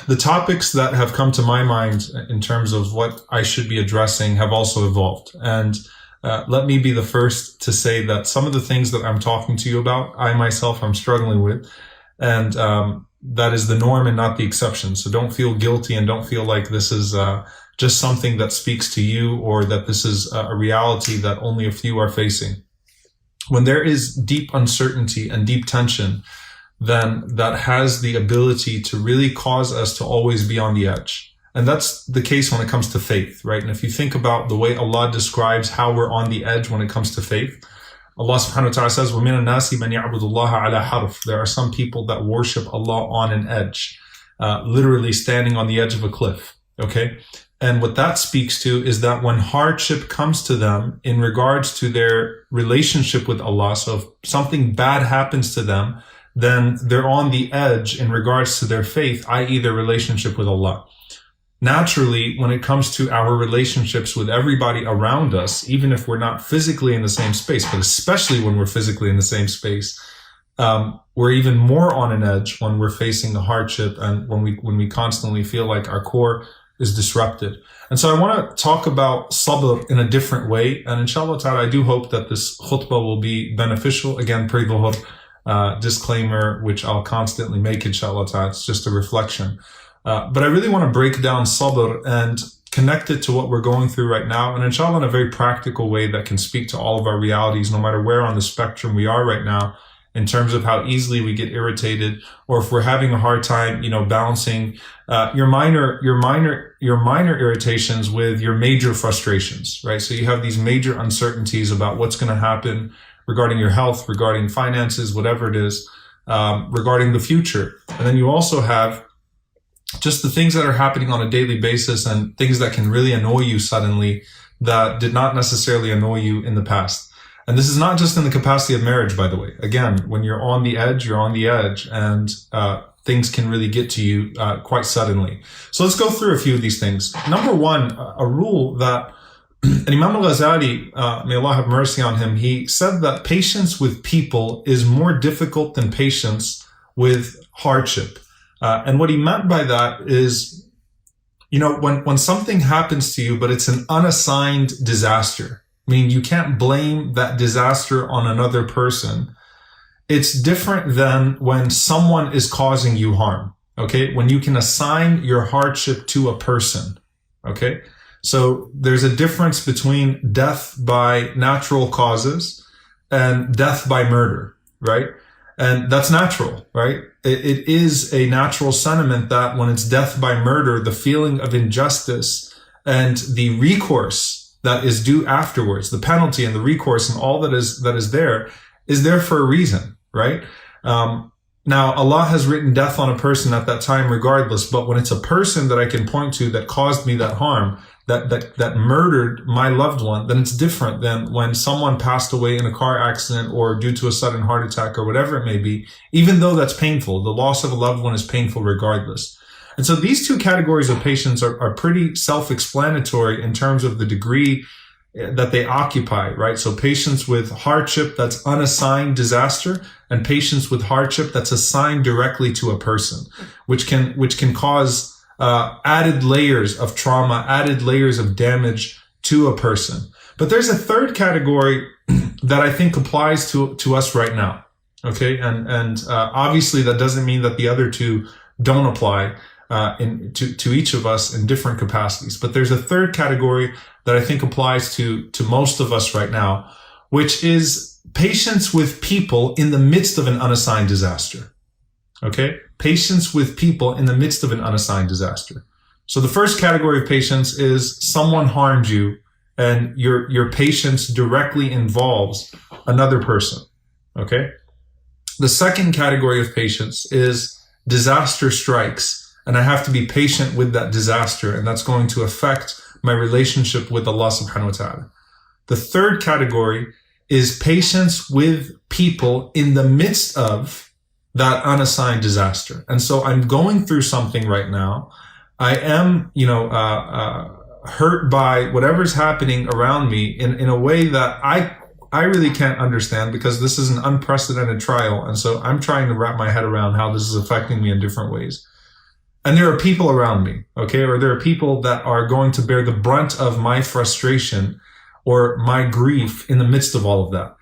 The topics that have come to my mind in terms of what I should be addressing have also evolved. And let me be the first to say that some of the things that I'm talking to you about, I myself am struggling with. And that is the norm and not the exception. So don't feel guilty and don't feel like this is just something that speaks to you or that this is a reality that only a few are facing. When there is deep uncertainty and deep tension, then that has the ability to really cause us to always be on the edge. And that's the case when it comes to faith, right? And if you think about the way Allah describes how we're on the edge when it comes to faith, Allah subhanahu wa ta'ala says, وَمِنَ النَّاسِ مَنْ يَعْبُدُ اللَّهَ عَلَى حَرْفٍ. There are some people that worship Allah on an edge, literally standing on the edge of a cliff, okay? And what that speaks to is that when hardship comes to them in regards to their relationship with Allah, so if something bad happens to them, then they're on the edge in regards to their faith, i.e. their relationship with Allah. Naturally, when it comes to our relationships with everybody around us, even if we're not physically in the same space, but especially when we're physically in the same space, we're even more on an edge when we're facing a hardship and when we constantly feel like our core is disrupted. And so I want to talk about sabr in a different way. And inshallah ta'ala, I do hope that this khutbah will be beneficial. Again, pre-dhuhr, disclaimer, which I'll constantly make, inshallah ta'ala. It's just a reflection. But I really want to break down sabr and connect it to what we're going through right now. And inshallah, in a very practical way that can speak to all of our realities, no matter where on the spectrum we are right now, in terms of how easily we get irritated, or if we're having a hard time, balancing your minor irritations with your major frustrations, right? So you have these major uncertainties about what's going to happen regarding your health, regarding finances, whatever it is, regarding the future. And then you also have just the things that are happening on a daily basis and things that can really annoy you suddenly that did not necessarily annoy you in the past. And this is not just in the capacity of marriage, by the way. Again, when you're on the edge, you're on the edge, and things can really get to you quite suddenly. So let's go through a few of these things. Number one, a rule that Imam al-Ghazali, may Allah have mercy on him, he said that patience with people is more difficult than patience with hardship. And what he meant by that is, when something happens to you, but it's an unassigned disaster, meaning you can't blame that disaster on another person. It's different than when someone is causing you harm, okay? When you can assign your hardship to a person, okay? So there's a difference between death by natural causes and death by murder, right? And that's natural, right? It is a natural sentiment that when it's death by murder, the feeling of injustice and the recourse that is due afterwards, the penalty and the recourse and all that is there for a reason, right? Now, Allah has written death on a person at that time regardless, but when it's a person that I can point to that caused me that harm, that murdered my loved one, then it's different than when someone passed away in a car accident or due to a sudden heart attack or whatever it may be, even though that's painful. The loss of a loved one is painful regardless. And so these two categories of patients are pretty self-explanatory in terms of the degree that they occupy, right? So patients with hardship that's unassigned disaster, and patients with hardship that's assigned directly to a person, which can cause added layers of trauma, added layers of damage to a person. But there's a third category that I think applies to us right now, okay? And obviously that doesn't mean that the other two don't apply to each of us in different capacities. But there's a third category that I think applies to most of us right now, which is patience with people in the midst of an unassigned disaster. Okay? Patience with people in the midst of an unassigned disaster. So the first category of patience is someone harmed you and your patience directly involves another person. Okay? The second category of patience is disaster strikes and I have to be patient with that disaster, and that's going to affect my relationship with Allah subhanahu wa ta'ala. The third category is patience with people in the midst of that unassigned disaster. And so I'm going through something right now. I am, hurt by whatever's happening around me in a way that I really can't understand, because this is an unprecedented trial. And so I'm trying to wrap my head around how this is affecting me in different ways. And there are people around me, okay? Or there are people that are going to bear the brunt of my frustration or my grief in the midst of all of that.